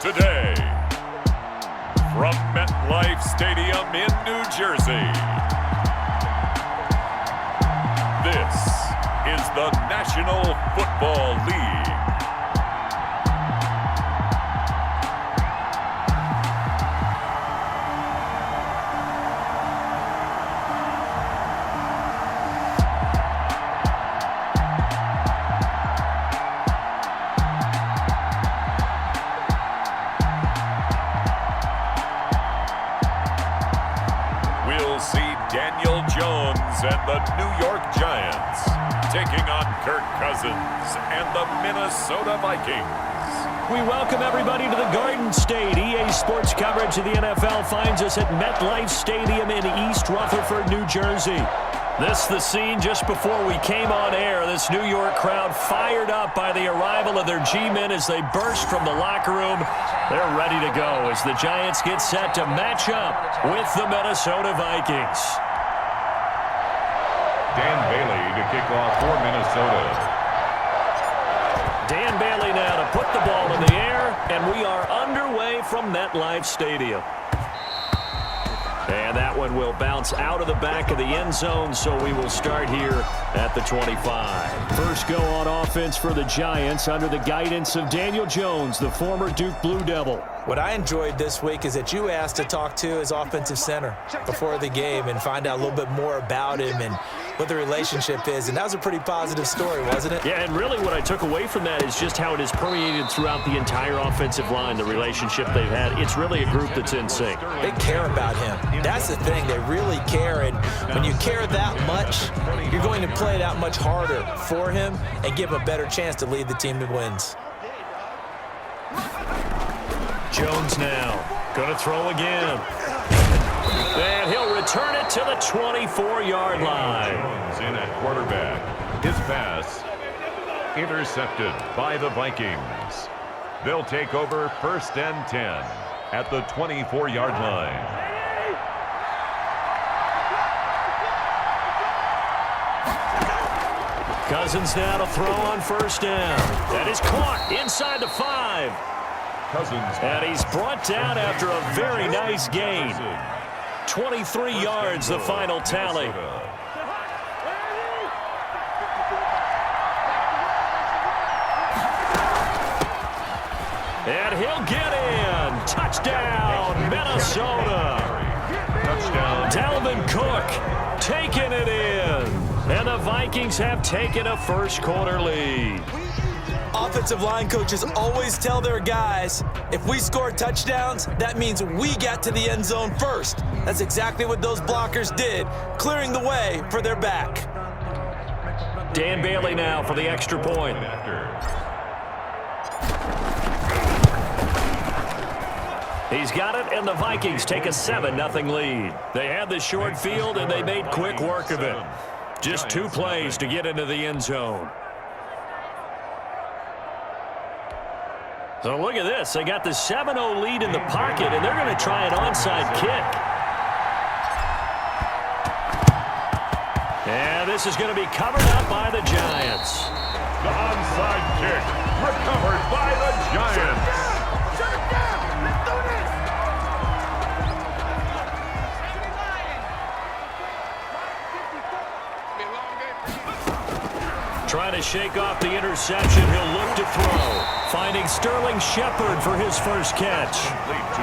Today, from MetLife Stadium in New Jersey, this is the National Football League. We'll see Daniel Jones and the New York Giants taking on Kirk Cousins and the Minnesota Vikings. We welcome everybody to the Garden State. EA Sports coverage of the NFL finds us at MetLife Stadium in East Rutherford, New Jersey. This the scene just before we came on air. This New York crowd fired up by the arrival of their G-men as they burst from the locker room. They're ready to go as the Giants get set to match up with the Minnesota Vikings. Dan Bailey to kick off for Minnesota. Dan Bailey now to put the ball in the air, and we are underway from MetLife Stadium. And that one will bounce out of the back of the end zone, so we will start here at the 25. First go on offense for the Giants under the guidance of Daniel Jones, the former Duke Blue Devil. What I enjoyed this week is that you asked to talk to his offensive center before the game and find out a little bit more about him and what the relationship is. And that was a pretty positive story, wasn't it? Yeah, and really what I took away from that is just how it has permeated throughout the entire offensive line, the relationship they've had. It's really a group that's in sync. They care about him. That's the thing. They really care. And when you care that much, you're going to play that much harder for him and give him a better chance to lead the team to wins. Jones now going to throw again. And he'll return it to the 24-yard line. Jones in at quarterback. His pass intercepted by the Vikings. They'll take over 1st and 10 at the 24-yard line. Cousins now to throw on 1st down. That is caught inside the 5. Cousins. And he's brought down after a very nice gain. 23 yards, the final tally. And he'll get in. Touchdown, Minnesota. Touchdown. Dalvin Cook taking it in. And the Vikings have taken a first-quarter lead. Offensive line coaches always tell their guys, if we score touchdowns, that means we got to the end zone first. That's exactly what those blockers did, clearing the way for their back. Dan Bailey now for the extra point. He's got it, and the Vikings take a 7-0 lead. They had the short field, and they made quick work of it. Just 2 plays to get into the end zone. So look at this. They got the 7-0 lead in the pocket, and they're going to try an onside kick. And this is going to be covered up by the Giants. The onside kick recovered by the Giants. Shut it down! Let's do this! Trying to shake off the interception. He'll look to throw. Finding Sterling Shepard for his first catch.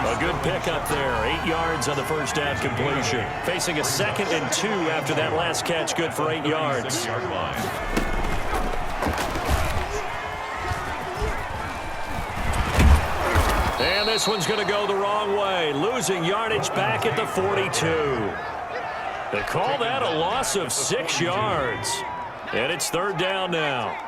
A good pickup there. 8 yards on the first down completion. Facing a 2nd and 2 after that last catch. Good for 8 yards. And this one's going to go the wrong way. Losing yardage back at the 42. They call that a loss of 6 yards. And it's 3rd down now.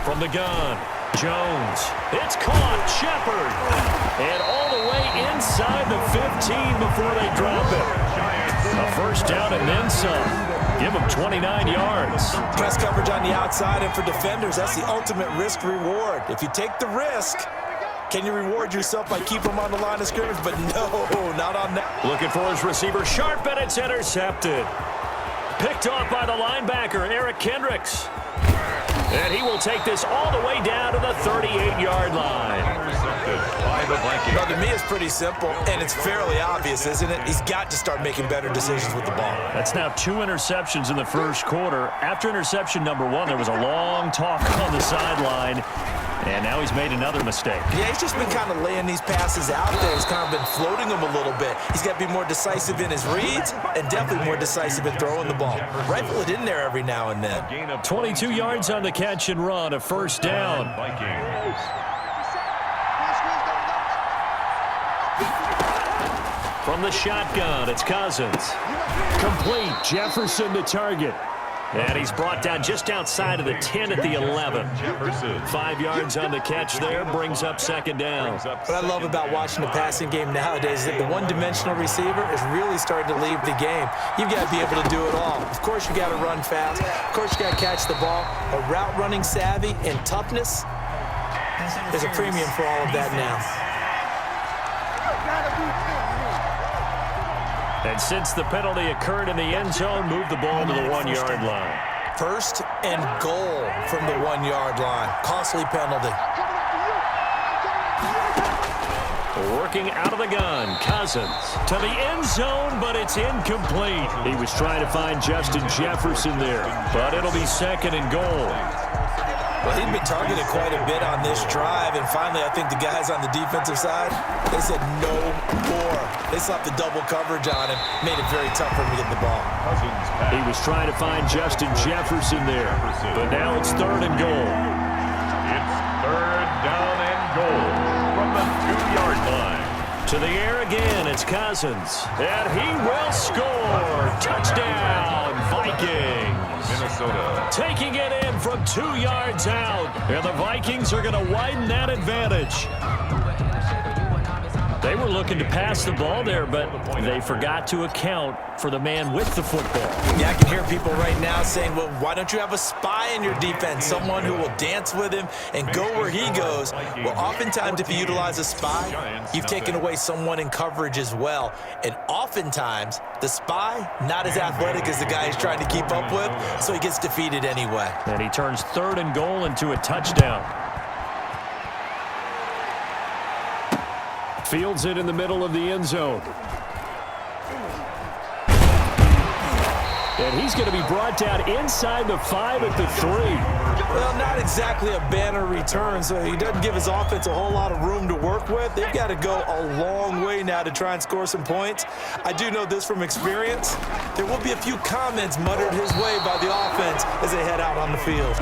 From the gun, Jones. It's caught. Shepard. And all the way inside the 15 before they drop it. A first down and then some. Give them 29 yards. Press coverage on the outside, and for defenders, that's the ultimate risk reward. If you take the risk, can you reward yourself by keeping them on the line of scrimmage? But no, not on that. Looking for his receiver, sharp, and it's intercepted. Picked off by the linebacker, Eric Kendricks. And he will take this all the way down to the 38-yard line. Intercepted by the Vikings. Well, to me, it's pretty simple, and it's fairly obvious, isn't it? He's got to start making better decisions with the ball. That's now 2 interceptions in the first quarter. After interception number 1, there was a long talk on the sideline. And now he's made another mistake. Yeah, he's just been kind of laying these passes out there. He's kind of been floating them a little bit. He's got to be more decisive in his reads and definitely more decisive in throwing the ball. Rifle it in there every now and then. 22 yards on the catch and run, a first down. Vikings. From the shotgun, it's Cousins. Complete, Jefferson to target. And he's brought down just outside of the 10 at the 11. 5 yards on the catch there, brings up second down. What I love about watching the passing game nowadays is that the one-dimensional receiver is really starting to leave the game. You've got to be able to do it all. Of course, you got to run fast. Of course, you got to catch the ball. But route running savvy and toughness, there's a premium for all of that now. And since the penalty occurred in the end zone, move the ball to the 1-yard line. First and goal from the 1-yard line. Costly penalty. Working out of the gun, Cousins to the end zone, but it's incomplete. He was trying to find Justin Jefferson there, but it'll be second and goal. Well, he'd been targeted quite a bit on this drive, and finally I think the guys on the defensive side, they said no more. They slapped the double coverage on him, made it very tough for him to get the ball. He was trying to find Justin Jefferson there, but now it's third and goal. It's third down and goal from the 2-yard line. To the air again, it's Cousins, and he will score. Touchdown, Vikings. Minnesota. Taking it in from 2 yards out, and the Vikings are going to widen that advantage. They were looking to pass the ball there, but they forgot to account for the man with the football. Yeah, I can hear people right now saying, well, why don't you have a spy in your defense, someone who will dance with him and go where he goes? Well, oftentimes if you utilize a spy, you've taken away someone in coverage as well. And oftentimes, the spy, not as athletic as the guy he's trying to keep up with, so he gets defeated anyway. And he turns third and goal into a touchdown. Fields it in the middle of the end zone. And he's going to be brought down inside the 5 at the 3. Well, not exactly a banner return, so he doesn't give his offense a whole lot of room to work with. They've got to go a long way now to try and score some points. I do know this from experience. There will be a few comments muttered his way by the offense as they head out on the field.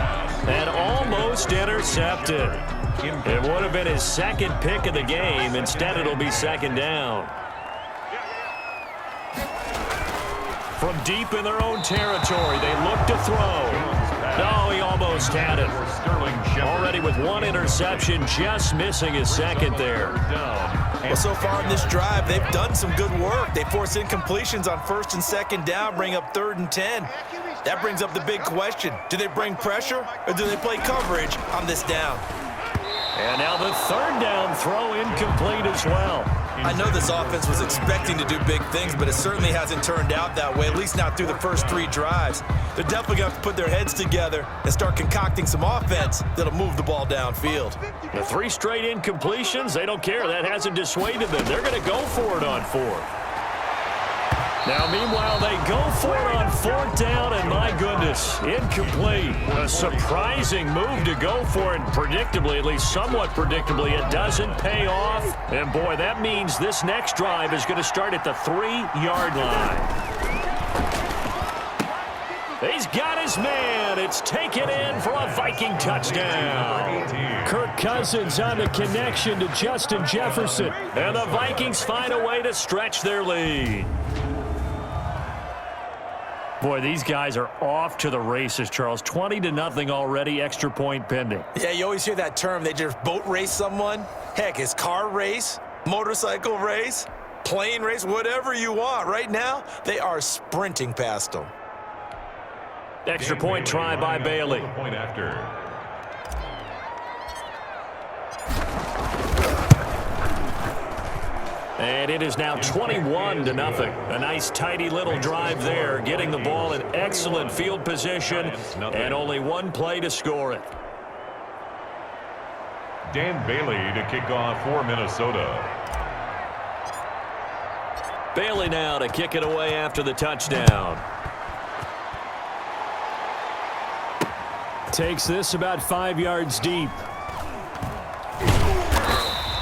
And almost intercepted. It would have been his second pick of the game. Instead, it'll be second down. From deep in their own territory, they look to throw. No, he almost had it. Already with 1 interception, just missing his second there. Well, so far in this drive, they've done some good work. They force incompletions on first and second down, bring up 3rd and 10. That brings up the big question. Do they bring pressure or do they play coverage on this down? And now the 3rd down throw incomplete as well. I know this offense was expecting to do big things, but it certainly hasn't turned out that way, at least not through the first 3 drives. They're definitely going to have to put their heads together and start concocting some offense that'll move the ball downfield. The 3 straight incompletions, they don't care. That hasn't dissuaded them. They're going to go for it on 4th. Now, meanwhile, they go for it on 4th down, and my goodness, incomplete. A surprising move to go for it, predictably, at least somewhat predictably, it doesn't pay off. And, boy, that means this next drive is going to start at the 3-yard line. He's got his man. It's taken in for a Viking touchdown. Kirk Cousins on the connection to Justin Jefferson. And the Vikings find a way to stretch their lead. Boy, these guys are off to the races, Charles. 20-0 already, extra point pending. Yeah, you always hear that term. They just boat race someone. Heck, it's car race, motorcycle race, plane race, whatever you want. Right now, they are sprinting past them. Extra point try by Bailey. Point after. And it is now 21-0. A nice, tidy little drive there, getting the ball in excellent field position, and only one play to score it. Dan Bailey to kick off for Minnesota. Bailey now to kick it away after the touchdown. Takes this about 5 yards deep.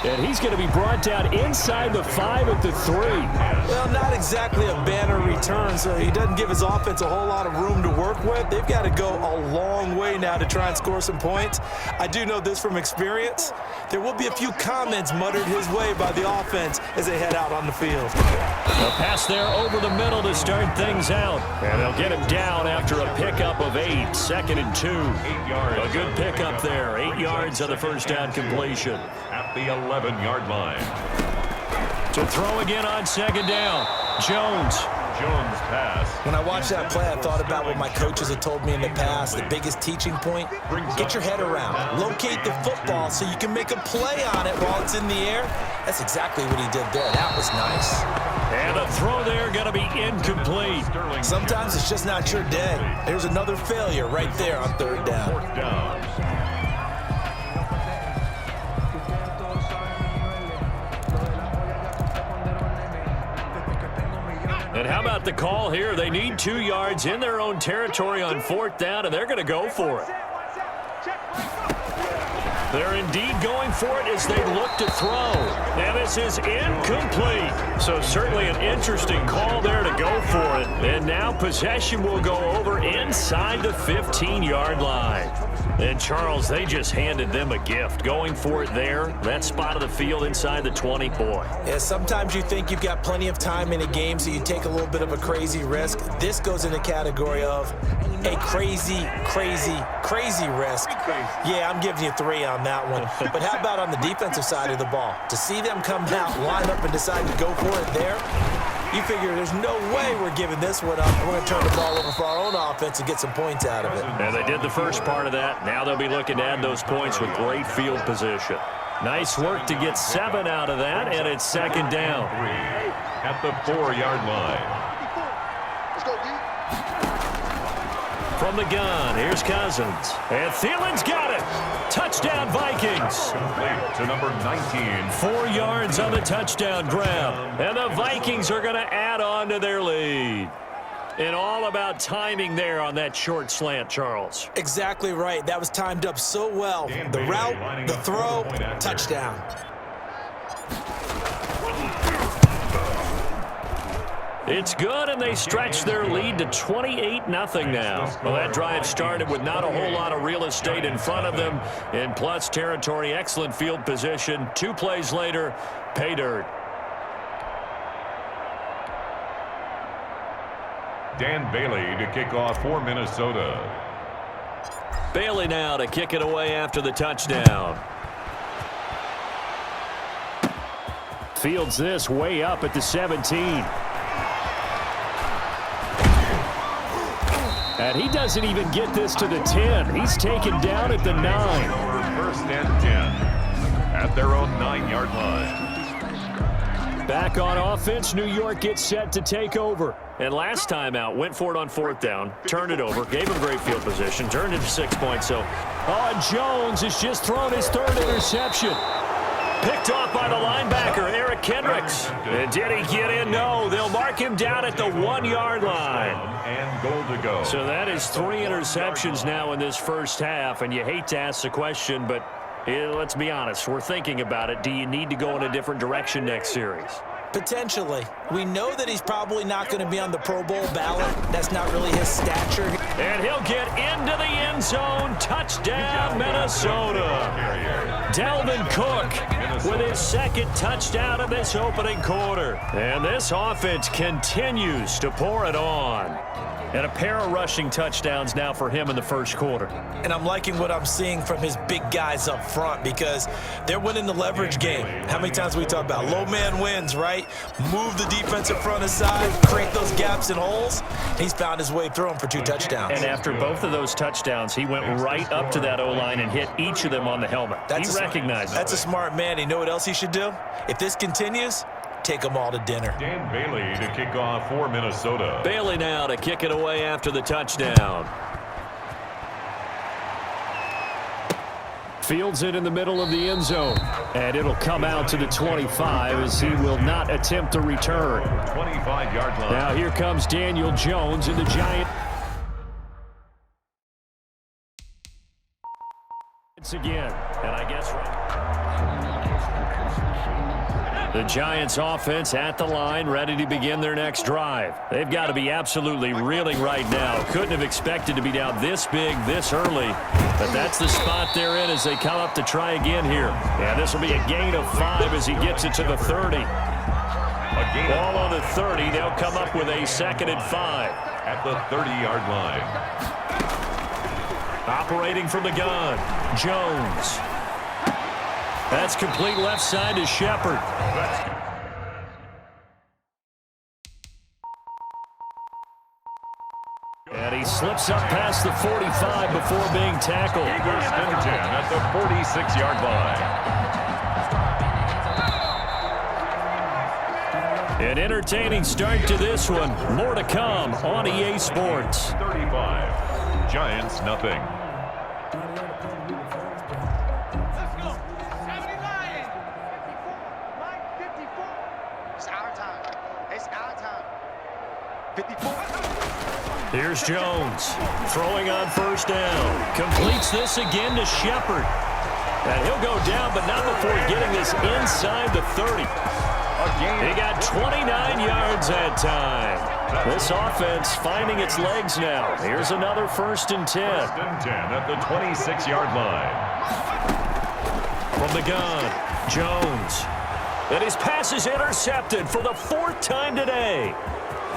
And he's going to be brought down inside the 5 at the 3. Well, not exactly a banner return, so he doesn't give his offense a whole lot of room to work with. They've got to go a long way now to try and score some points. I do know this from experience. There will be a few comments muttered his way by the offense as they head out on the field. A pass there over the middle to start things out. And they'll get him down after a pickup of 8. 2nd and 2. 8 yards. A good pickup there. 8 yards on the first down completion. At the 11-yard line. To throw again on 2nd down. Jones pass. When I watched that play, I thought about what my coaches had told me in the past. The biggest teaching point, get your head around. Locate the football so you can make a play on it while it's in the air. That's exactly what he did there. That was nice. And a throw there going to be incomplete. Sometimes it's just not your day. There's another failure right there on 3rd down. 4th down. And how about the call here? They need 2 yards in their own territory on 4th down, and they're going to go for it. They're indeed going for it as they look to throw. And this is incomplete. So certainly an interesting call there to go for it. And now possession will go over inside the 15-yard line. And, Charles, they just handed them a gift. Going for it there, that spot of the field inside the 20, boy. Yeah, sometimes you think you've got plenty of time in a game, so you take a little bit of a crazy risk. This goes in the category of a crazy, crazy, crazy risk. Yeah, I'm giving you 3 on that one. But how about on the defensive side of the ball? To see them come out, line up, and decide to go for it there, you figure there's no way we're giving this one up. We're going to turn the ball over for our own offense and get some points out of it. And they did the first part of that. Now they'll be looking to add those points with great field position. Nice work to get 7 out of that, and it's 2nd down. At the 4-yard line. From the gun, here's Cousins. And Thielen's got it. Touchdown, Vikings. Complete to number 19. 4 yards on the touchdown grab. And the Vikings are going to add on to their lead. And all about timing there on that short slant, Charles. Exactly right. That was timed up so well. The route, the throw, touchdown. It's good, and they stretch their lead to 28-0 now. Well, that drive started with not a whole lot of real estate in front of them. In plus territory, excellent field position. 2 plays later, pay dirt. Dan Bailey to kick off for Minnesota. Bailey now to kick it away after the touchdown. Fields this way up at the 17. And he doesn't even get this to the 10. He's taken down at the 9. 1st and 10 at their own 9-yard line. Back on offense, New York gets set to take over. And last time out, went for it on 4th down, turned it over, gave him great field position, turned it to 6 points. So, Jones has just thrown his 3rd interception. Picked off by the linebacker, Eric Kendricks. And did he get in? No. They'll mark him down at the 1-yard line. And goal to go. So that is 3 interceptions now in this first half. And you hate to ask the question, but let's be honest. We're thinking about it. Do you need to go in a different direction next series? Potentially. We know that he's probably not going to be on the Pro Bowl ballot. That's not really his stature. And he'll get into the end zone. Touchdown, Minnesota. Dalvin Cook with his 2nd touchdown of this opening quarter. And this offense continues to pour it on. And a pair of rushing touchdowns now for him in the first quarter. And I'm liking what I'm seeing from his big guys up front because they're winning the leverage game. How many times we talk about low man wins, right? Move the defensive front aside, create those gaps and holes. He's found his way through them for 2 touchdowns. And after both of those touchdowns, he went right up to that O-line and hit each of them on the helmet. He recognized it. That's a smart man. You know what else he should do? If this continues, take them all to dinner. Dan Bailey to kick off for Minnesota. Bailey now to kick it away after the touchdown. Fields it in the middle of the end zone. And it'll come out to the 25 as he will not attempt a return. 25-yard line. Now here comes Daniel Jones in the Giants again. And I guess the Giants offense at the line, ready to begin their next drive. They've got to be absolutely reeling right now. Couldn't have expected to be down this big, this early. But that's the spot they're in as they come up to try again here. Yeah, this will be a gain of 5 as he gets it to the 30. Ball on the 30. They'll come up with a 2nd and 5. At the 30-yard line. Operating from the gun, Jones. That's complete left side to Shepard. And he slips up past the 45 before being tackled. First and 10 at the 46-yard line. An entertaining start to this one. More to come on EA Sports. 35. Giants nothing. Let's go. 70 Lions. 54. Mike, 54. It's our time. It's our time. 54. Here's Jones throwing on first down. Completes this again to Shepard. And he'll go down, but not before getting this inside the 30. He got 29 yards that time. This offense finding its legs now. Here's another 1st and 10. 1st and 10 at the 26-yard line. From the gun, Jones. And his pass is intercepted for the 4th time today.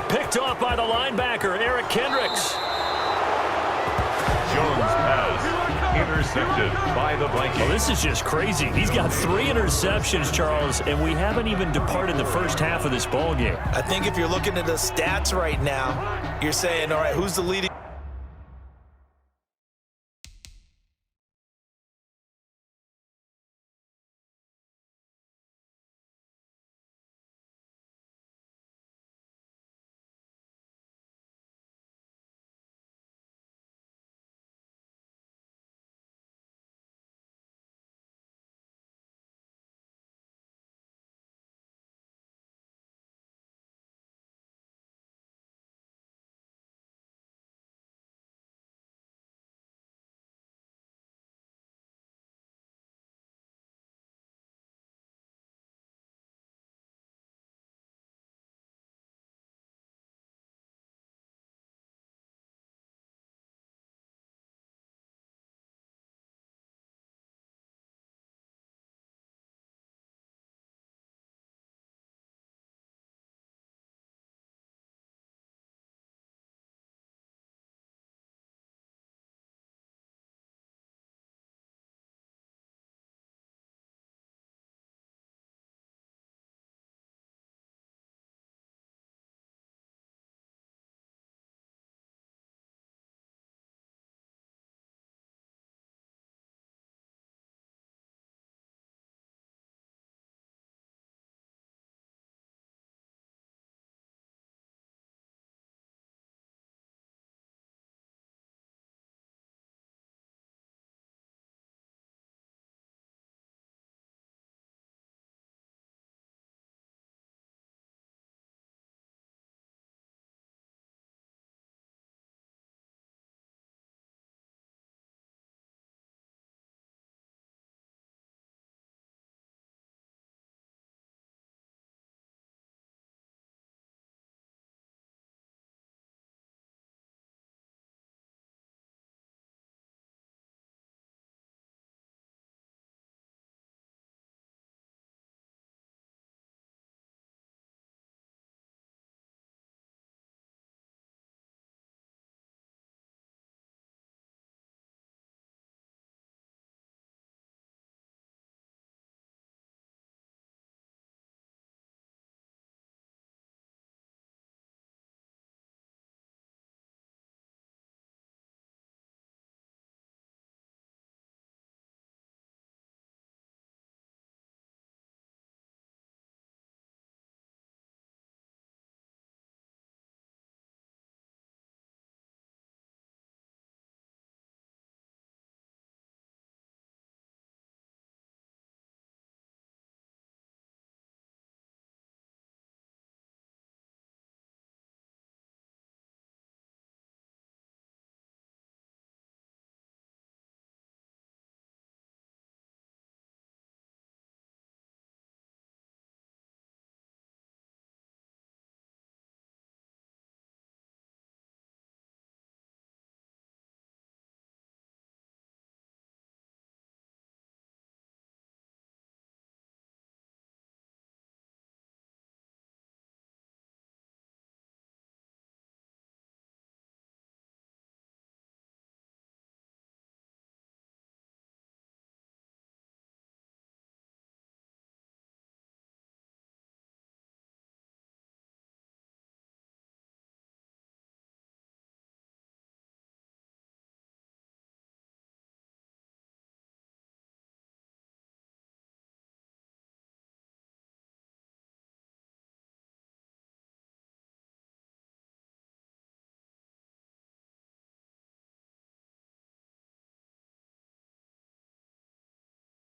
Picked off by the linebacker, Eric Kendricks. Jones pass intercepted by the Vikings. Well, this is just crazy. He's got 3 interceptions, Charles, and we haven't even departed the first half of this ball game. I think if you're looking at the stats right now, you're saying, all right, who's the leading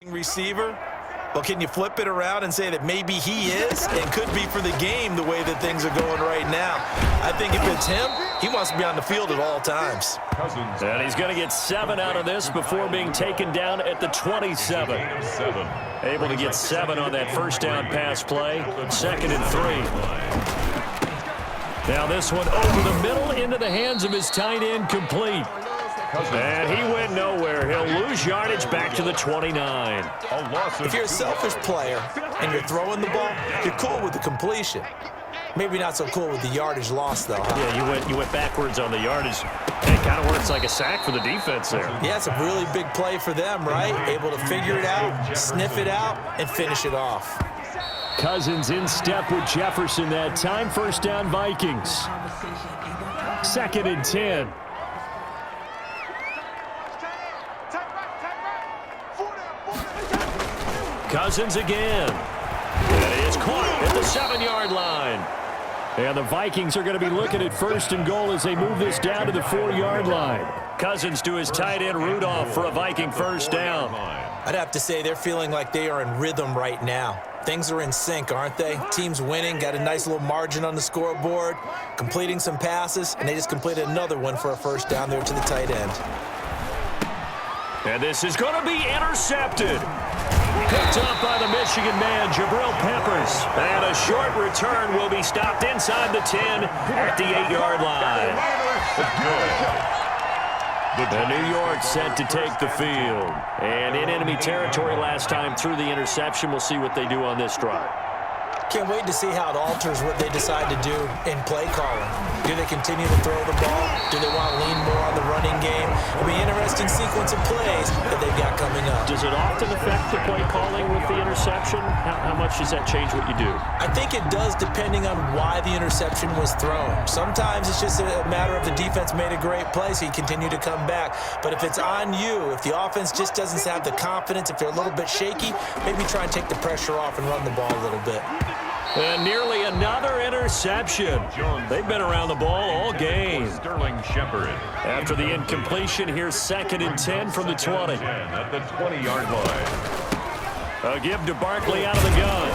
receiver. Well, can you flip it around and say that maybe he is and could be for the game the way that things are going right now? I think if it's him, he wants to be on the field at all times. And he's going to get 7 out of this before being taken down at the 27. Able to get 7 on that first down pass play. 2nd and 3. Now this one over the middle into the hands of his tight end, complete. And he went nowhere. He'll lose yardage back to the 29. If you're a selfish player and you're throwing the ball, you're cool with the completion. Maybe not so cool with the yardage loss, though, huh? Yeah, you went backwards on the yardage. It kind of works like a sack for the defense there. Yeah, it's a really big play for them, right? Able to figure it out, sniff it out, and finish it off. Cousins in step with Jefferson that time. First down, Vikings. 2nd and 10. Cousins again. And he is caught at the 7-yard line. And the Vikings are going to be looking at 1st and goal as they move this down to the 4-yard line. Cousins to his tight end Rudolph for a Viking first down. I'd have to say they're feeling like they are in rhythm right now. Things are in sync, aren't they? Team's winning, got a nice little margin on the scoreboard, completing some passes, and they just completed another one for a first down there to the tight end. And this is going to be intercepted. Picked up by the Michigan man, Jabril Peppers. And a short return will be stopped inside the 10 at the 8-yard line. The New York set to take the field. And in enemy territory last time through the interception. We'll see what they do on this drive. Can't wait to see how it alters what they decide to do in play calling. Do they continue to throw the ball? Do they want to lean more on the running game? It'll be an interesting sequence of plays that they've got coming up. Does it often affect the play calling with the interception? How much does that change what you do? I think it does, depending on why the interception was thrown. Sometimes it's just a matter of the defense made a great play, so you continue to come back. But if it's on you, if the offense just doesn't have the confidence, if they're a little bit shaky, maybe try and take the pressure off and run the ball a little bit. And nearly another interception. They've been around the ball all game. After the incompletion, here's 2nd and 10 from the 20. At the 20-yard line. A give to Barkley out of the gun.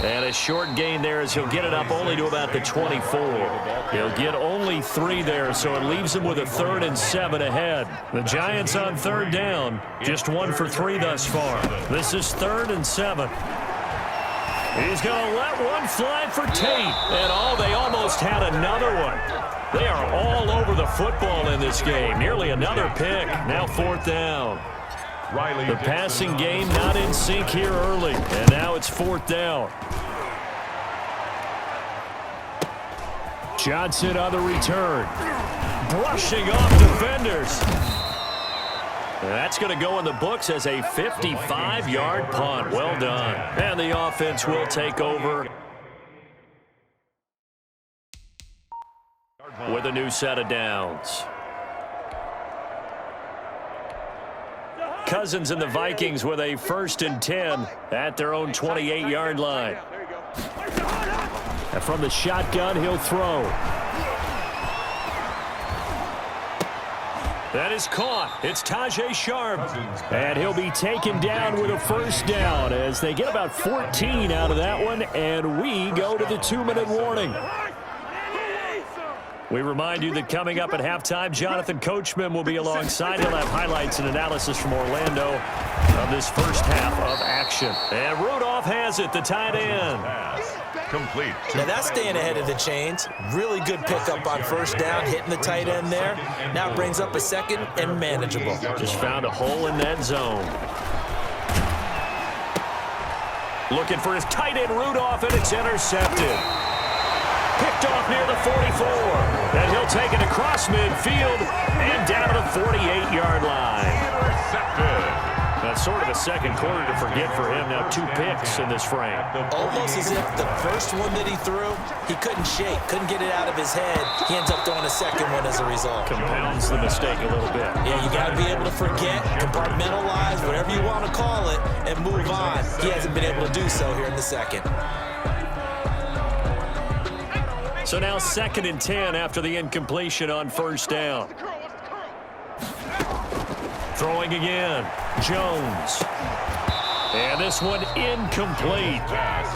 And a short gain there as he'll get it up only to about the 24. He'll get only 3 there, so it leaves him with a 3rd and 7 ahead. The Giants on 3rd down. Just 1 for 3 thus far. This is 3rd and 7. He's going to let one fly for Tate. And they almost had another one. They are all over the football in this game. Nearly another pick. Now 4th down. The passing game not in sync here early. And now it's 4th down. Johnson on the return. Brushing off defenders. That's going to go in the books as a 55-yard punt. Well done. And the offense will take over with a new set of downs. Cousins and the Vikings with a 1st and 10 at their own 28-yard line. And from the shotgun, he'll throw. That is caught. It's Tajay Sharp. And he'll be taken down with a first down as they get about 14 out of that one. And we go to the 2-minute warning. We remind you that coming up at halftime, Jonathan Coachman will be alongside. He'll have highlights and analysis from Orlando of this first half of action. And Rudolph has it, the tight end. Complete. Now that's staying ahead of the chains. Really good pickup on first down, hitting the tight end there. Now it brings up a 2nd and manageable. Just found a hole in that zone. Looking for his tight end Rudolph, and it's intercepted. Picked off near the 44. And he'll take it across midfield and down to the 48-yard line. Intercepted. That's sort of a second quarter to forget for him. Now 2 picks in this frame. Almost as if the first one that he threw, he couldn't shake, couldn't get it out of his head. He ends up throwing a second one as a result. Compounds the mistake a little bit. Yeah, you got to be able to forget, compartmentalize, whatever you want to call it, and move on. He hasn't been able to do so here in the second. So now 2nd and 10 after the incompletion on first down. Throwing again. Jones. And this one incomplete.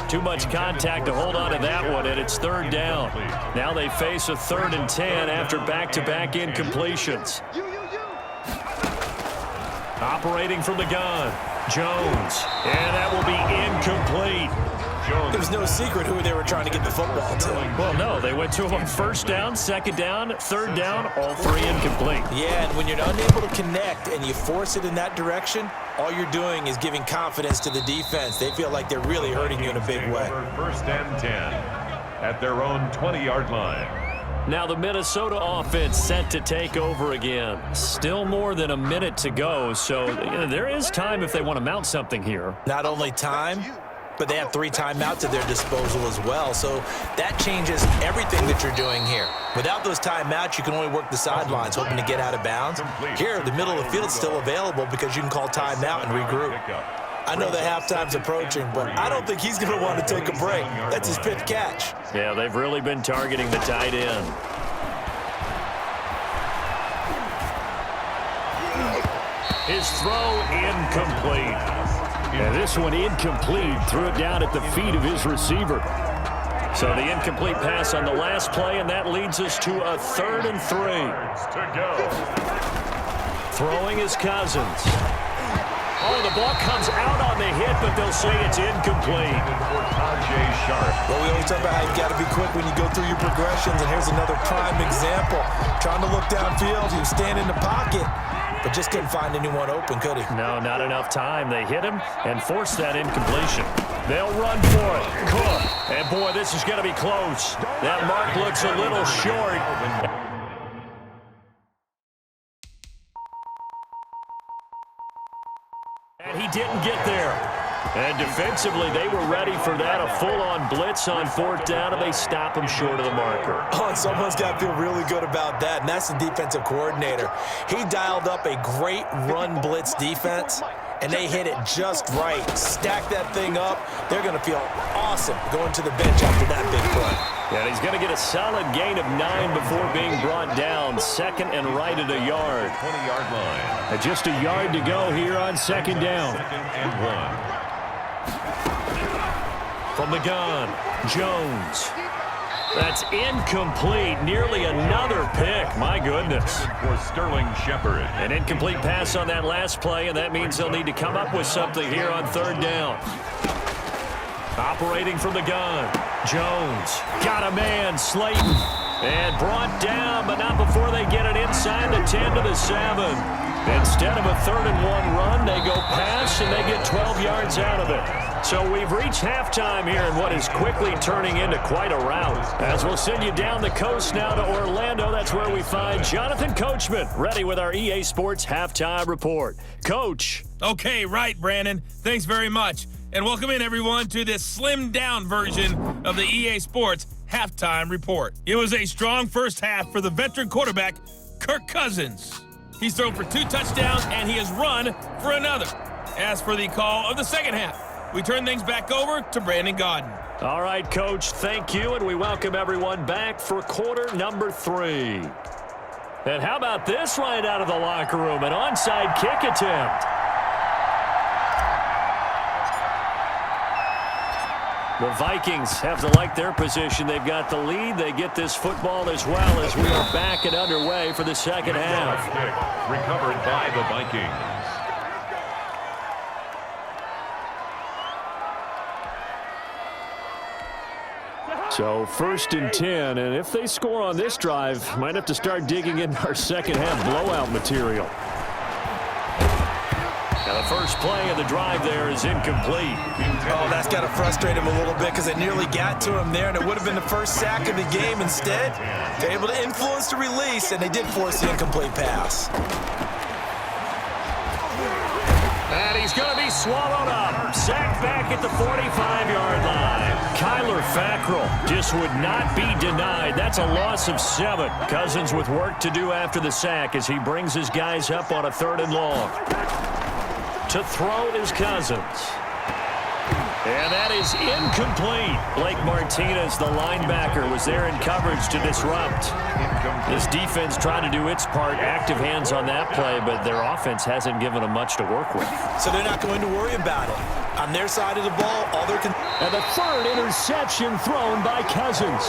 Too much contact to hold on to that one, and it's third down. Now they face a 3rd and 10 after back-to-back incompletions. Operating from the gun, Jones. And that will be incomplete. There was no secret who they were trying to get the football to. Well, no, they went to him on 1st down, 2nd down, 3rd down, all 3 incomplete. Yeah, and when you're unable to connect and you force it in that direction, all you're doing is giving confidence to the defense. They feel like they're really hurting you in a big way. 1st and 10 at their own 20-yard line. Now the Minnesota offense set to take over again. Still more than a minute to go, so there is time if they want to mount something here. Not only time, but they have 3 timeouts at their disposal as well. So that changes everything that you're doing here. Without those timeouts, you can only work the sidelines, hoping to get out of bounds. Here, the middle of the field's still available because you can call timeout and regroup. I know the halftime's approaching, but I don't think he's going to want to take a break. That's his 5th catch. Yeah, they've really been targeting the tight end. His throw incomplete. And this one incomplete. Threw it down at the feet of his receiver. So the incomplete pass on the last play, and that leads us to a 3rd and 3. Throwing is Cousins. Oh, the ball comes out on the hit, but they'll say it's incomplete. Well, we always talk about how you've got to be quick when you go through your progressions, and here's another prime example. Trying to look downfield, he was standing in the pocket, but just couldn't find anyone open, could he? No, not enough time. They hit him and forced that incompletion. They'll run for it. Cook. And, boy, this is going to be close. That mark looks a little short. And he didn't get there. And defensively, they were ready for that, a full-on blitz on 4th down, and they stop him short of the marker. Oh, and someone's got to feel really good about that, and that's the defensive coordinator. He dialed up a great run blitz defense, and they hit it just right. Stack that thing up. They're going to feel awesome going to the bench after that big play. And he's going to get a solid gain of 9 before being brought down. 2nd and right at a yard. 20-yard line. And just a yard to go here on 2nd down. 2nd and 1. From the gun, Jones. That's incomplete. Nearly another pick. My goodness. For Sterling Shepard. An incomplete pass on that last play, and that means they'll need to come up with something here on 3rd down. Operating from the gun, Jones. Got a man, Slayton. And brought down, but not before they get it inside the 10 to the 7. Instead of a 3rd and 1 run, they go pass, and they get 12 yards out of it. So we've reached halftime here in what is quickly turning into quite a rout. As we'll send you down the coast now to Orlando, that's where we find Jonathan Coachman, ready with our EA Sports Halftime Report. Coach. Okay, right, Brandon. Thanks very much. And welcome in, everyone, to this slimmed-down version of the EA Sports Halftime Report. It was a strong first half for the veteran quarterback, Kirk Cousins. He's thrown for 2 touchdowns, and he has run for another. As for the call of the second half, we turn things back over to Brandon Gaudin. All right, Coach, thank you, and we welcome everyone back for quarter number 3. And how about this right out of the locker room, an onside kick attempt. The Vikings have to like their position. They've got the lead. They get this football as well as we are back and underway for the second half. Recovered by the Vikings. So 1st and 10, and if they score on this drive, might have to start digging in our second half blowout material. Now the first play of the drive there is incomplete. Oh, that's got to frustrate him a little bit because they nearly got to him there, and it would have been the first sack of the game. Instead, they're able to influence the release, and they did force the incomplete pass. And he's going to be swallowed up. Sacked back at the 45-yard line. Kyler Fackrell just would not be denied. That's a loss of 7. Cousins with work to do after the sack as he brings his guys up on a 3rd and long. To throw is Cousins. And that is incomplete. Blake Martinez, the linebacker, was there in coverage to disrupt. This defense trying to do its part, active hands on that play, but their offense hasn't given them much to work with. So they're not going to worry about it. On their side of the ball, all they're... And the third interception thrown by Cousins.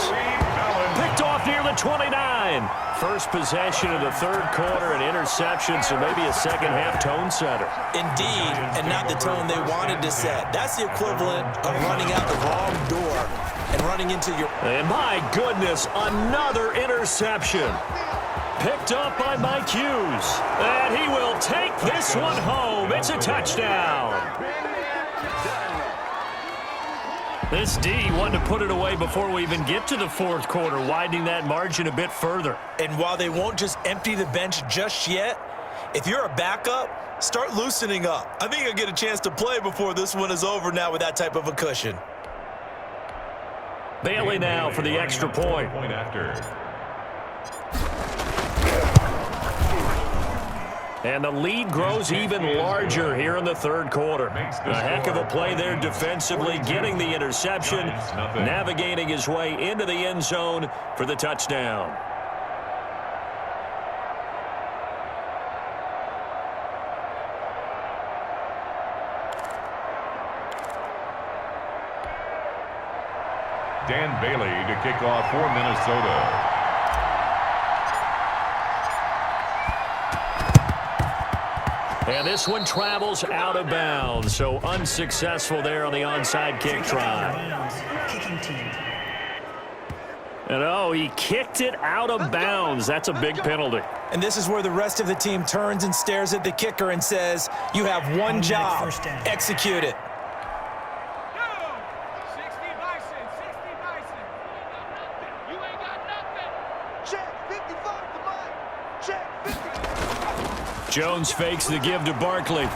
Picked off near the 29. First possession of the third quarter, an interception, so maybe a second-half tone setter. Indeed, and not the tone they wanted to set. That's the equivalent of running out the wrong door and running into your... And my goodness, another interception. Picked up by Mike Hughes. And he will take this one home. It's a touchdown. This D wanted to put it away before we even get to the fourth quarter, widening that margin a bit further. And while they won't just empty the bench just yet, if you're a backup, start loosening up. I think you'll get a chance to play before this one is over now with that type of a cushion. Bailey now for the extra point. And the lead grows even larger here in the third quarter. A heck of a play there defensively, getting the interception, navigating his way into the end zone for the touchdown. Dan Bailey to kick off for Minnesota. And this one travels out of bounds, so unsuccessful there on the onside kick try. And oh, he kicked it out of bounds. That's a big penalty. And this is where the rest of the team turns and stares at the kicker and says, you have one job, execute it. Jones fakes the give to Barkley.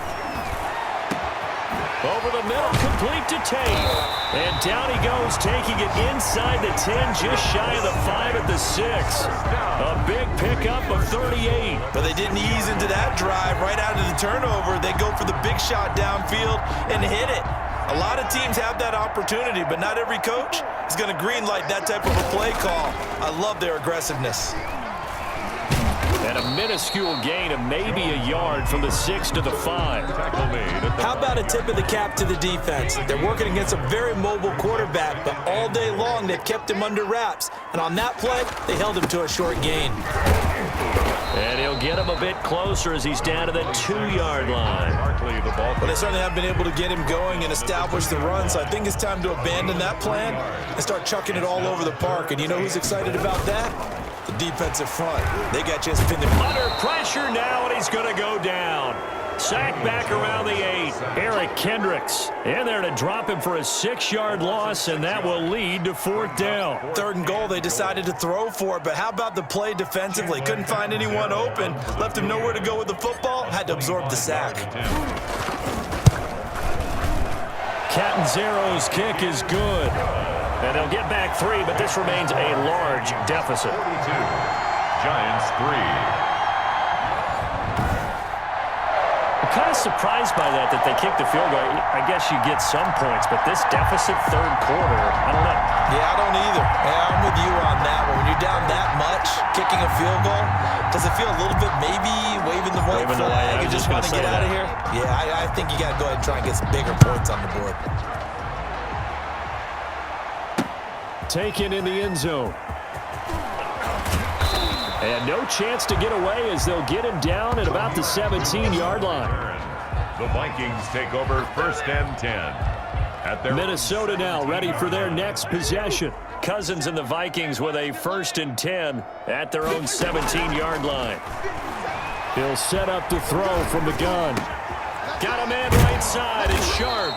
Over the middle, complete to Tate. And down he goes, taking it inside the 10, just shy of the 5 at the 6. A big pickup of 38. But they didn't ease into that drive right out of the turnover. They go for the big shot downfield and hit it. A lot of teams have that opportunity, but not every coach is going to greenlight that type of a play call. I love their aggressiveness. And a minuscule gain of maybe a yard from the 6 to the 5. How about a tip of the cap to the defense? They're working against a very mobile quarterback, but all day long they've kept him under wraps. And on that play, they held him to a short gain. And he'll get him a bit closer as he's down to the 2-yard line. But they certainly have been able to get him going and establish the run, so I think it's time to abandon that plan and start chucking it all over the park. And you know who's excited about that? The defensive front. They got just pinned under pressure now, and he's going to go down. Sack back around the 8. Eric Kendricks in there to drop him for a 6-yard loss, and that will lead to 4th down. 3rd and goal, they decided to throw for it, but how about the play defensively? Couldn't find anyone open, left him nowhere to go with the football, had to absorb the sack. Catanzaro's kick is good. And they'll get back 3, but this remains a large deficit. 42. Giants 3. I'm kind of surprised by that they kicked the field goal. I guess you get some points, but this deficit 3rd quarter, I don't know. Yeah, I don't either. Yeah, I'm with you on that one. When you're down that much, kicking a field goal, does it feel a little bit maybe waving the white flag and just want to get out of here? Yeah, I think you got to go ahead and try and get some bigger points on the board. Taken in the end zone. And no chance to get away as they'll get him down at about the 17-yard line. The Vikings take over 1st and 10. At their Minnesota now ready for their next possession. Cousins and the Vikings with a 1st and 10 at their own 17-yard line. He'll set up to throw from the gun. Got a man right side. It's Sharp.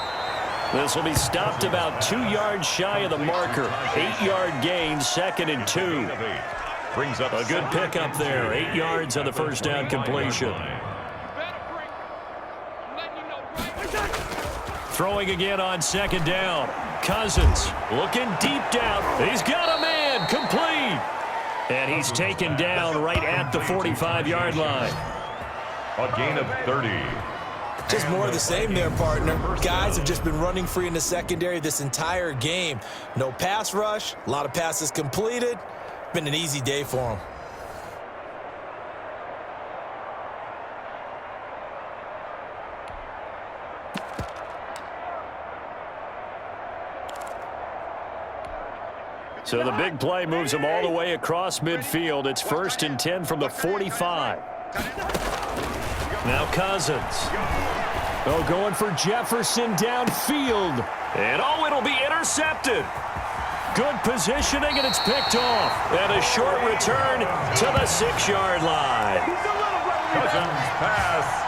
This will be stopped about 2 yards shy of the marker. 8-yard gain, 2nd and 2. brings up a good pickup there. 8 yards on the first down completion. Throwing again on 2nd down. Cousins looking deep down. He's got a man. Complete. And he's taken down right at the 45-yard line. A gain of 30. Just more of the same there, partner. Guys have just been running free in the secondary this entire game. No pass rush, a lot of passes completed. Been an easy day for them. So the big play moves them all the way across midfield. It's 1st and 10 from the 45. Now Cousins. Oh, going for Jefferson downfield. And it'll be intercepted. Good positioning, and it's picked off. And a short return to the 6-yard line. Cousins pass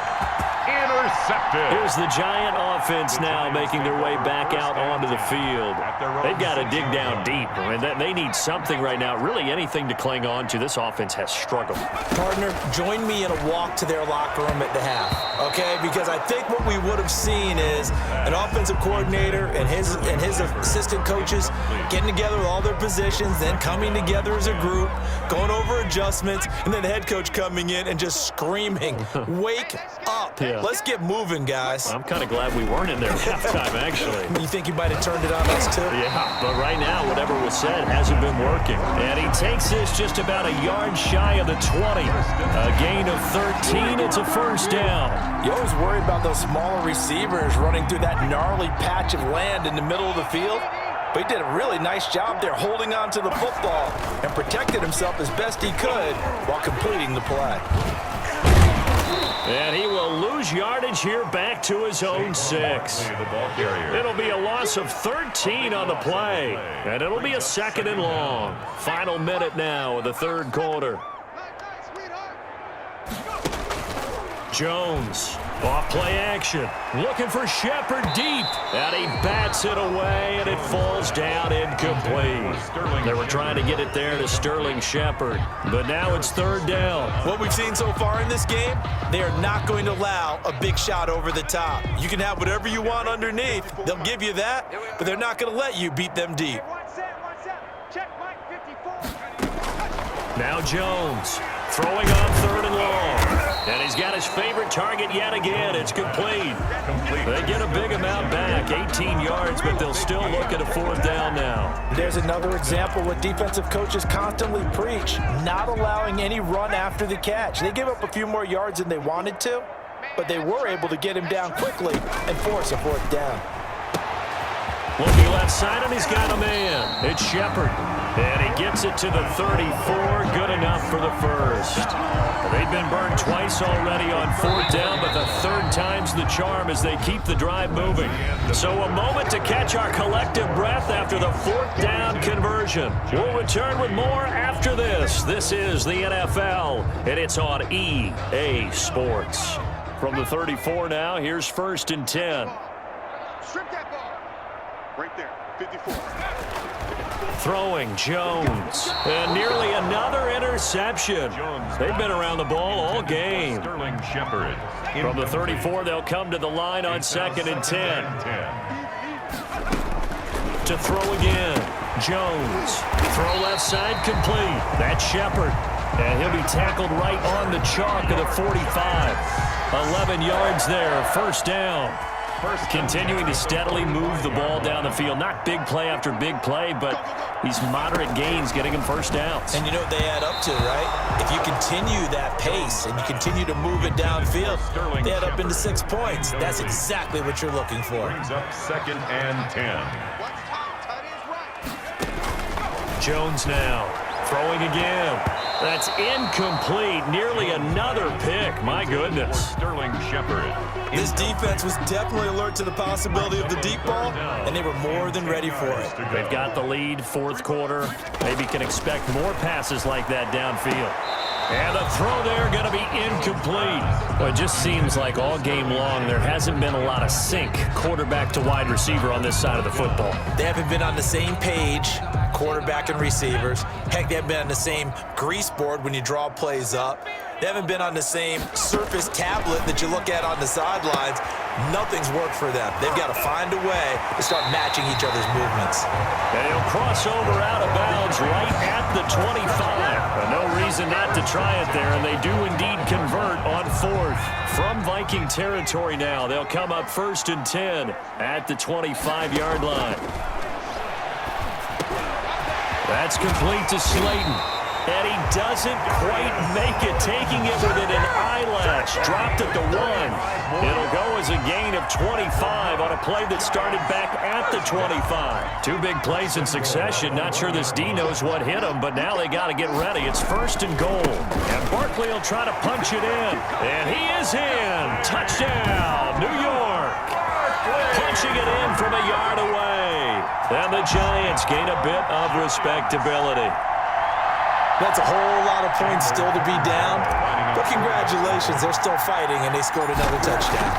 intercepted. Here's the Giant offense now making their way back out onto the field. They've got to dig down deep. I mean, they need something right now, really anything to cling on to. This offense has struggled. Partner, join me in a walk to their locker room at the half, okay? Because I think what we would have seen is an offensive coordinator and his assistant coaches getting together with all their positions, then coming together as a group, going over adjustments, and then the head coach coming in and just screaming, wake up. Yeah. Let's get moving, guys. I'm kind of glad we weren't in there at halftime, actually. You think you might have turned it on us, too? Yeah, but right now, whatever was said hasn't been working. And he takes this just about a yard shy of the 20. A gain of 13. It's a 1st down. You always worry about those smaller receivers running through that gnarly patch of land in the middle of the field. But he did a really nice job there holding on to the football and protected himself as best he could while completing the play. And he will lose yardage here back to his own 6. It'll be a loss of 13 on the play. And it'll be a 2nd and long. Final minute now of the 3rd quarter. Jones, off play action, looking for Shepard deep, and he bats it away, and it falls down incomplete. They were trying to get it there to Sterling Shepard, but now it's 3rd down. What we've seen so far in this game, they are not going to allow a big shot over the top. You can have whatever you want underneath. They'll give you that, but they're not going to let you beat them deep. Now Jones, throwing on 3rd and long. And he's got his favorite target yet again. It's complete. They get a big amount back, 18 yards, but they'll still look at a 4th down now. There's another example what defensive coaches constantly preach, not allowing any run after the catch. They give up a few more yards than they wanted to, but they were able to get him down quickly and force a 4th down. Looking left side, and he's got a man. It's Shepard. And he gets it to the 34. Good enough for the 1st. They've been burned twice already on 4th down, but the 3rd time's the charm as they keep the drive moving. So a moment to catch our collective breath after the 4th down conversion. We'll return with more after this. This is the NFL, and it's on EA Sports. From the 34 now, here's 1st and 10. Strip that ball. Right there, 54. Throwing Jones, and nearly another interception. They've been around the ball all game. Sterling Shepard. From the 34, they'll come to the line on 2nd and 10. To throw again, Jones. Throw left side complete. That's Shepard. And he'll be tackled right on the chalk of the 45. 11 yards there, 1st down. Continuing to steadily move the ball down the field. Not big play after big play, but these moderate gains getting him 1st downs. And you know what they add up to, right? If you continue that pace and you continue to move it downfield, they add up into 6 points. That's exactly what you're looking for. Brings up 2nd and 10. Jones now throwing again. That's incomplete. Nearly another pick. My goodness. Sterling Shepard. This defense was definitely alert to the possibility of the deep ball, and they were more than ready for it. They've got the lead, 4th quarter. Maybe can expect more passes like that downfield. And the throw there going to be incomplete. Well, it just seems like all game long there hasn't been a lot of sync quarterback to wide receiver on this side of the football. They haven't been on the same page, quarterback and receivers. Heck, they haven't been on the same grease board when you draw plays up. They haven't been on the same surface tablet that you look at on the sidelines. Nothing's worked for them. They've got to find a way to start matching each other's movements. And he'll cross over out of bounds right at the 25. No reason not to try it there, and they do indeed convert on 4th. From Viking territory now, they'll come up 1st and 10 at the 25-yard line. That's complete to Slayton. And he doesn't quite make it, taking it within an eyelash. Dropped at the 1. It'll go as a gain of 25 on a play that started back at the 25. 2 big plays in succession. Not sure this D knows what hit him, but now they got to get ready. It's 1st and goal. And Barkley will try to punch it in. And he is in. Touchdown, New York. Punching it in from a yard away. And the Giants gain a bit of respectability. That's a whole lot of points still to be down. But congratulations, they're still fighting, and they scored another touchdown.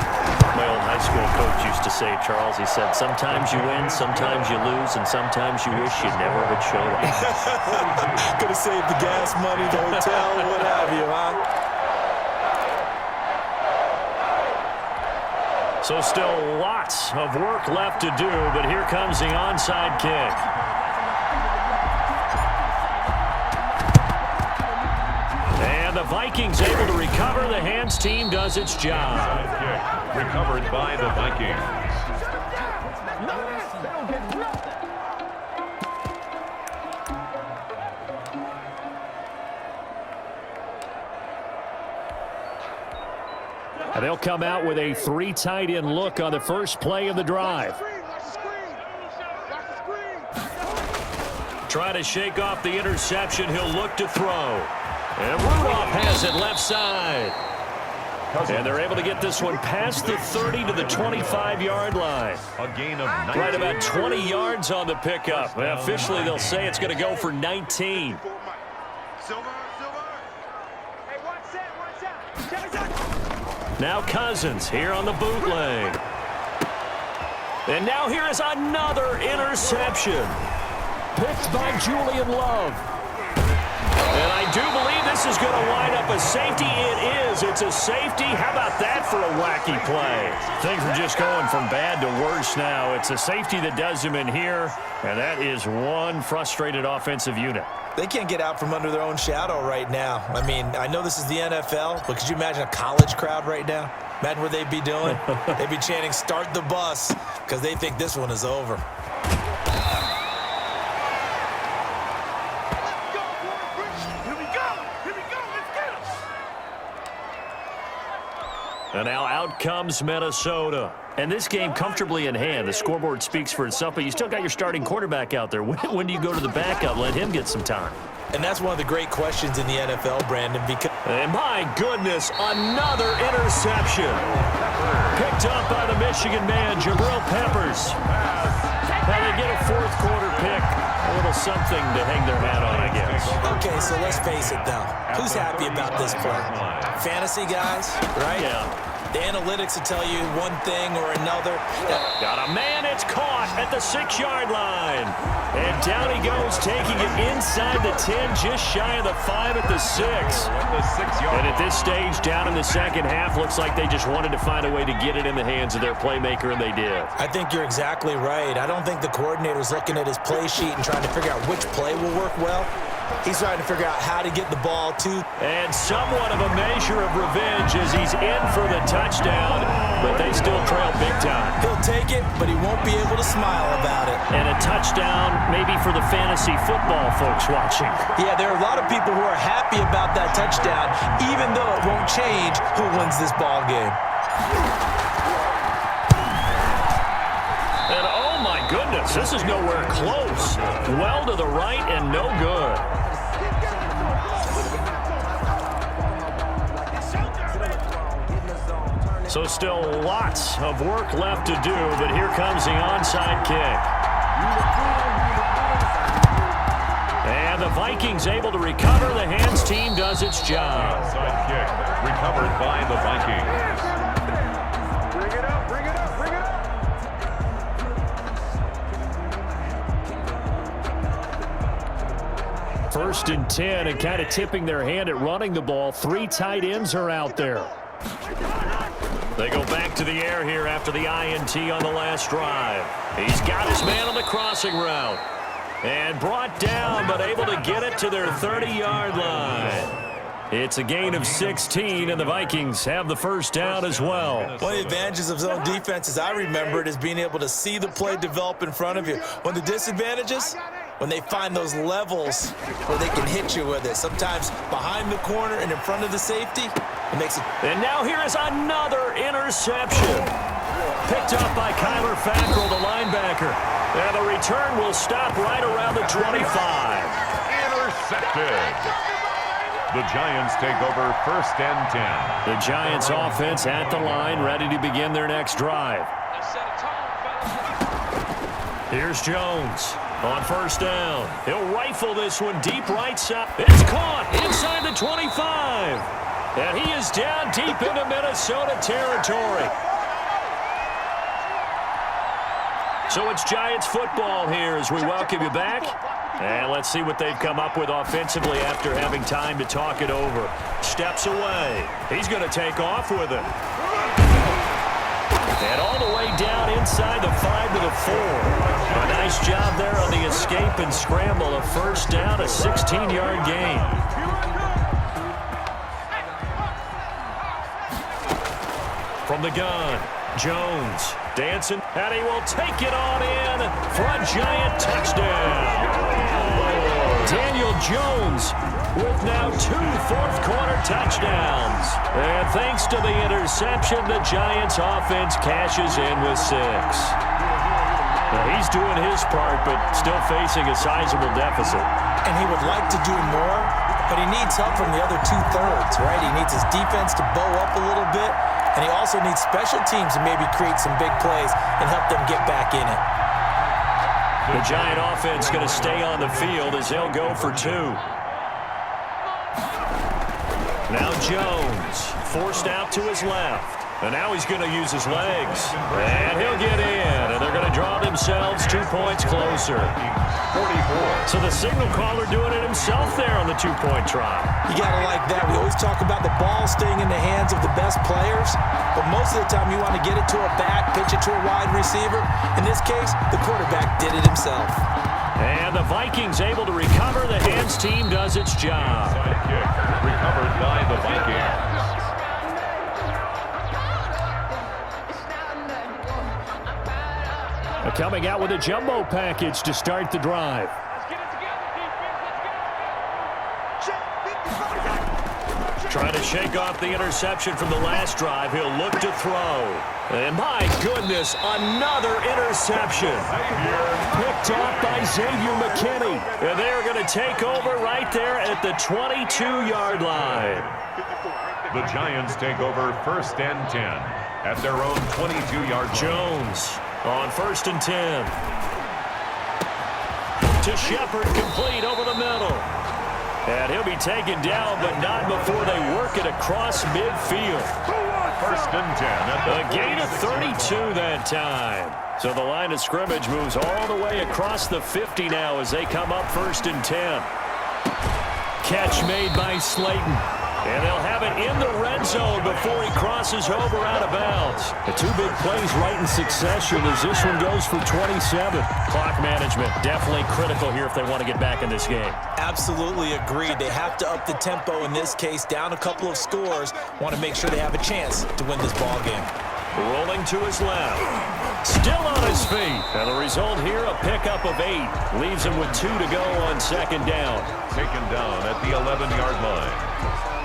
My old high school coach used to say, Charles, he said, sometimes you win, sometimes you lose, and sometimes you wish you never had showed up. Could have saved the gas money, the hotel, what have you, huh? So still lots of work left to do, but here comes the onside kick. And the Vikings able to recover. The hands team does its job. Kick recovered by the Vikings. And they'll come out with a 3 tight end look on the first play of the drive. Try to shake off the interception. He'll look to throw. And Rudolph has it left side. And they're able to get this one past the 30 to the 25-yard line. A gain of 19. Right about 20 yards on the pickup. And officially, they'll say it's going to go for 19. Now Cousins here on the bootleg. And now here is another interception. Picked by Julian Love. And I do believe this is going to wind up a safety. It is. It's a safety. How about that for a wacky play? Things are just going from bad to worse now. It's a safety that does him in here, and that is one frustrated offensive unit. They can't get out from under their own shadow right now. I mean, I know this is the NFL, but could you imagine a college crowd right now? Imagine what they'd be doing. They'd be chanting, "Start the bus," because they think this one is over. And now out comes Minnesota. And this game comfortably in hand. The scoreboard speaks for itself, but you still got your starting quarterback out there. When do you go to the backup? Let him get some time. And that's one of the great questions in the NFL, Brandon, because... And my goodness, another interception. Picked up by the Michigan man, Jabril Peppers. Now they get a fourth quarter pick. A little something to hang their hat on, I guess. Okay, so let's face it, though. Who's happy about this play? Fantasy guys, right? Yeah. The analytics will tell you one thing or another. Got a man, it's caught at the 6-yard line. And down he goes, taking it inside the 10, just shy of the 5 at the 6. And at this stage, down in the second half, looks like they just wanted to find a way to get it in the hands of their playmaker, and they did. I think you're exactly right. I don't think the coordinator's looking at his play sheet and trying to figure out which play will work well. He's trying to figure out how to get the ball to. And somewhat of a measure of revenge as he's in for the touchdown, but they still trail big time. He'll take it, but he won't be able to smile about it. And a touchdown maybe for the fantasy football folks watching. Yeah, there are a lot of people who are happy about that touchdown, even though it won't change who wins this ball game. And oh my goodness, this is nowhere close. Well to the right and no good. So still lots of work left to do, but here comes the onside kick. And the Vikings able to recover. The hands team does its job. Onside kick recovered by the Vikings. Bring it up, bring it up, bring it up. First and 10, and kind of tipping their hand at running the ball. 3 tight ends are out there. They go back to the air here after the INT on the last drive. He's got his man on the crossing route. And brought down, but able to get it to their 30-yard line. It's a gain of 16, and the Vikings have the first down as well. One of the advantages of zone defense, as I remember it, is being able to see the play develop in front of you. One of the disadvantages, when they find those levels where they can hit you with it. Sometimes behind the corner and in front of the safety, it makes it. And now here is another interception. Picked up by Kyler Fackrell, the linebacker. And the return will stop right around the 25. Intercepted. The Giants take over first and 10. The Giants offense at the line, ready to begin their next drive. Here's Jones on first down. He'll rifle this one deep right side. It's caught inside the 25. And he is down deep into Minnesota territory. So it's Giants football here as we welcome you back. And let's see what they've come up with offensively after having time to talk it over. Steps away. He's going to take off with it. And all the way down inside the 5 to the 4. A nice job there on the escape and scramble. A first down, a 16-yard gain. From the gun, Jones dancing, and he will take it on in for a Giant touchdown. Daniel Jones with now 2 fourth-quarter touchdowns. And thanks to the interception, the Giants offense cashes in with 6. Now, he's doing his part, but still facing a sizable deficit. And he would like to do more, but he needs help from the other 2/3, right? He needs his defense to bow up a little bit, and he also needs special teams to maybe create some big plays and help them get back in it. The Giant offense going to stay on the field as they'll go for 2. Now Jones forced out to his left. And now he's going to use his legs. And he'll get in. And they're going to draw themselves 2 points closer. 44. So the signal caller doing it himself there on the 2-point try. You got to like that. We always talk about the ball staying in the hands of the best players. But most of the time you want to get it to a back, pitch it to a wide receiver. In this case, the quarterback did it himself. And the Vikings able to recover. The hands team does its job. Side kick recovered by the Vikings. Coming out with a jumbo package to start the drive. Trying to shake off the interception from the last drive. He'll look to throw. And my goodness, another interception. Picked off by Xavier McKinney. And they're going to take over right there at the 22-yard line. The Giants take over first and 10 at their own 22-yard line. Jones on first and 10. To Shepard, complete over the middle. And he'll be taken down, but not before they work it across midfield. First and 10 at A gain of 32 that time. So the line of scrimmage moves all the way across the 50 now as they come up first and 10. Catch made by Slayton. And they'll have it in the red zone before he crosses over out of bounds. The 2 big plays right in succession as this one goes for 27. Clock management definitely critical here if they want to get back in this game. Absolutely agreed. They have to up the tempo in this case, down a couple of scores. Want to make sure they have a chance to win this ball game. Rolling to his left. Still on his feet. And the result here, a pickup of 8. Leaves him with 2 to go on second down. taken down at the 11-yard line.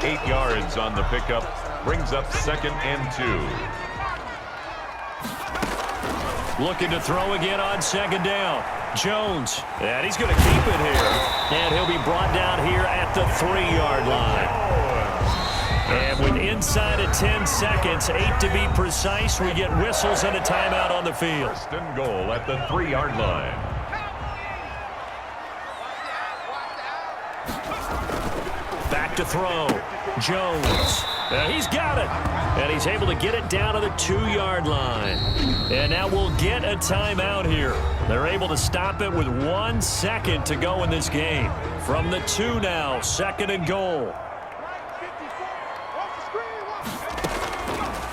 8 yards on the pickup, brings up second and 2. Looking to throw again on second down. Jones, and he's going to keep it here. And he'll be brought down here at the 3-yard line. And with inside of 10 seconds, 8 to be precise, we get whistles and a timeout on the field. First and goal at the 3-yard line. Back to throw. Jones. He's got it. And he's able to get it down to the 2-yard line. And now we'll get a timeout here. They're able to stop it with 1 second to go in this game. From the 2 now, second and goal.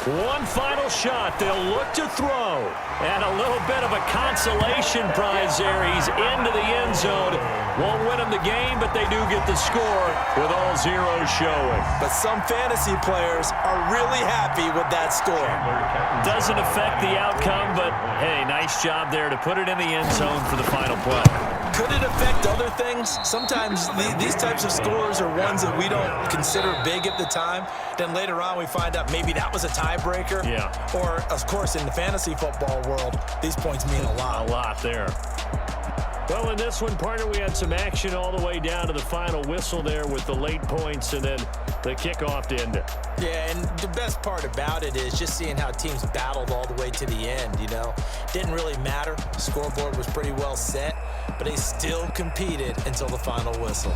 One final shot. They'll look to throw. And a little bit of a consolation prize there. He's into the end zone. Won't win him the game, but they do get the score with all zeros showing. But some fantasy players are really happy with that score. Doesn't affect the outcome, but hey, nice job there to put it in the end zone for the final play. Could it affect other things? Sometimes these types of scores are ones that we don't consider big at the time. Then later on we find out maybe that was a tiebreaker. Yeah. Or, of course, in the fantasy football world, these points mean a lot. A lot there. Well, in this one, partner, we had some action all the way down to the final whistle there with the late points and then the kickoff to end it. Yeah, and the best part about it is just seeing how teams battled all the way to the end, you know. Didn't really matter. The scoreboard was pretty well set, but they still competed until the final whistle.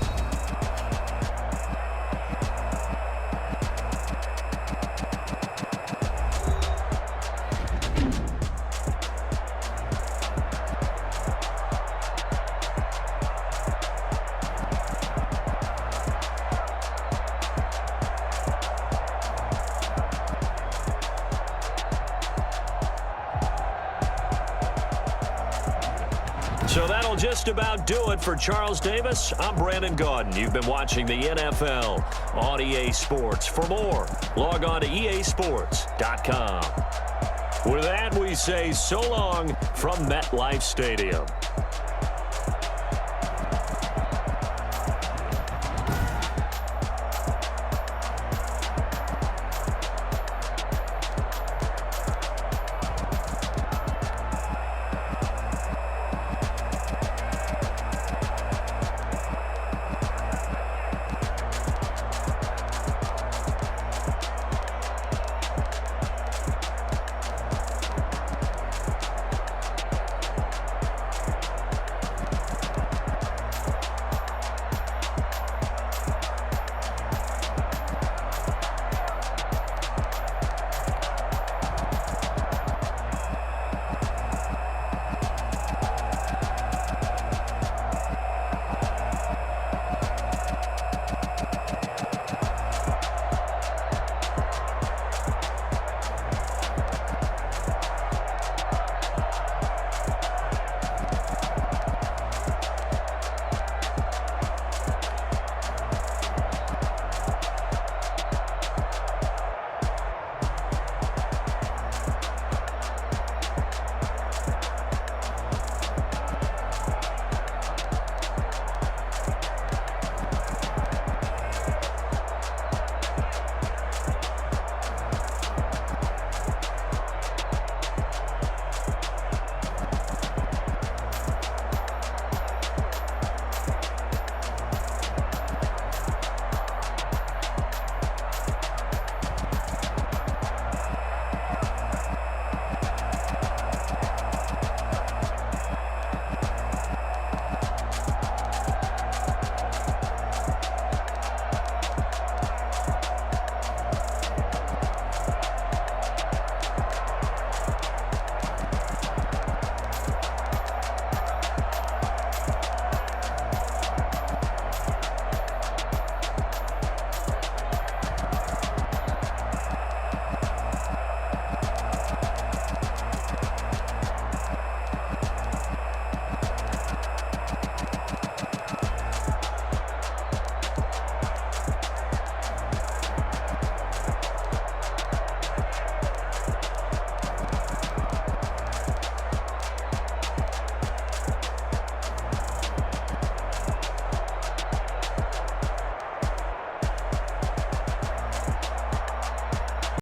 So that'll just about do it for Charles Davis. I'm Brandon Gaudin. You've been watching the NFL on EA Sports. For more, log on to easports.com. With that, we say so long from MetLife Stadium.